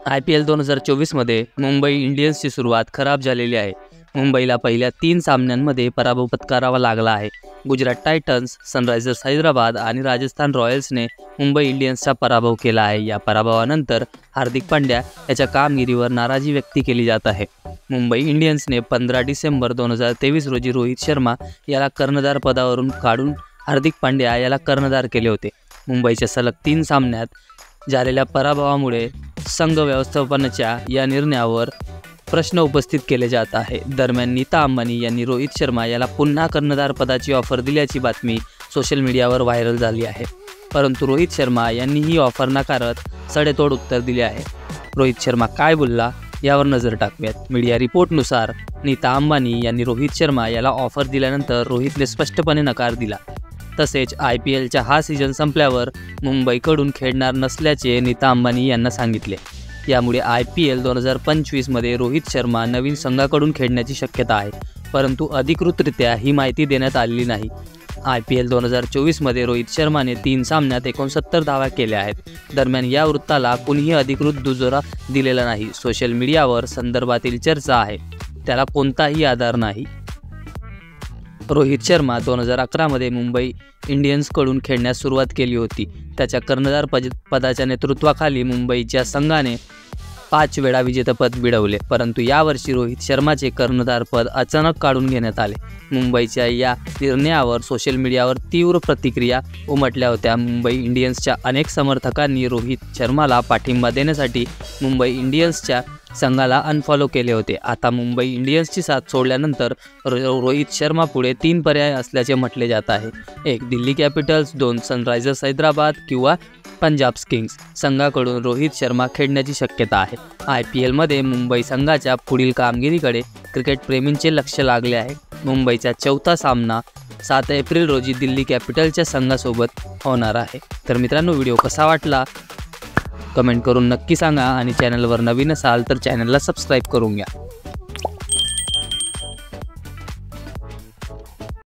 IPL 2024 मध्ये मुंबई इंडियन्सची सुरुवात खराब झालेली आहे। मुंबईला पहिल्या 3 सामन्यांमध्ये पराभव पत्करावा लागला आहे। गुजरात टायटन्स, सनरायझर्स हैदराबाद आणि राजस्थान रॉयल्सने मुंबई इंडियन्सचा पराभव केला आहे। या पराभवानंतर हार्दिक पांड्या याच्या कामगिरीवर नाराजी व्यक्त केली जात आहे। मुंबई इंडियन्सने 15 डिसेंबर 2023 रोजी रोहित शर्मा याला कर्णधार पदावरून काढून हार्दिक पांड्या याला कर्णधार केले होते। मुंबईच्या सलग 3 सामन्यात झालेल्या पराभवामुळे संघ व्यवस्थापनाच्या या निर्णयावर प्रश्न उपस्थित केले जात आहे। दरम्यान नीता अंबानी यांनी रोहित शर्मा याला पुन्हा कर्णधार पदाची ऑफर दिल्याची बातमी सोशल मीडियावर व्हायरल झाली आहे, परंतु रोहित शर्मा यांनी ही ऑफर नाकारत सडेतोड उत्तर दिले आहे। रोहित शर्मा काय बोलला यावर नजर टाकूयात। मीडिया रिपोर्टनुसार नीता अंबानी यांनी रोहित शर्मा याला ऑफर दिल्यानंतर रोहितने स्पष्टपणे नकार दिला। तसेच IPLच्या हा सीझन संपल्यावर मुंबईकडून खेळणार नसल्याचे नीता अंबानी यांना सांगितले। यामुळे IPL 2025 मध्ये रोहित शर्मा नवीन संघाकडून खेळण्याची शक्यता आहे, परंतु अधिकृतरित्या ही माहिती देण्यात आलेली नाही। IPL 2024 मध्ये रोहित शर्माने 3 सामन्यात 69 धावा केल्या आहेत। दरम्यान या वृत्ताला कुणीही अधिकृत दुजोरा दिलेला नाही। सोशल मीडियावर संदर्भातील चर्चा आहे, त्याला कोणताही आधार नाही। रोहित शर्मा 2011 मध्ये मुंबई इंडियन्सकडून खेळण्यास सुरुवात केली होती। त्याच्या कर्णधार पदाच्या नेतृत्वाखाली मुंबईच्या संघाने 5 वेळा विजेतेपद मिळवले, परंतु यावर्षी रोहित शर्माचे कर्णधारपद अचानक काढून घेण्यात आले। मुंबईच्या या निर्णयावर सोशल मीडियावर तीव्र प्रतिक्रिया उमटल्या होत्या। मुंबई इंडियन्सच्या अनेक समर्थकांनी रोहित शर्माला पाठिंबा देण्यासाठी मुंबई इंडियन्सच्या संघाला अनफॉलो केले होते। आता मुंबई इंडियन्सची साथ सोडल्यानंतर रोहित शर्मा पुढे 3 पर्याय असल्याचे म्हटले जात आहे। 1 दिल्ली कॅपिटल्स, 2 सनरायझर्स हैदराबाद किंवा पंजाब किंग्स संघाकडून रोहित शर्मा खेळण्याची शक्यता आहे। IPL मध्ये मुंबई संघाच्या पुढील कामगिरीकडे क्रिकेट प्रेमींचे लक्ष लागले आहे। मुंबईचा 4था सामना 7 एप्रिल रोजी दिल्ली कॅपिटल्सच्या संघासोबत होणार आहे। तर मित्रांनो, व्हिडिओ कसा वाटला कमेंट करून नक्की सांगा आणि चॅनलवर नवीन असाल तर चॅनलला सबस्क्राईब करून घ्या।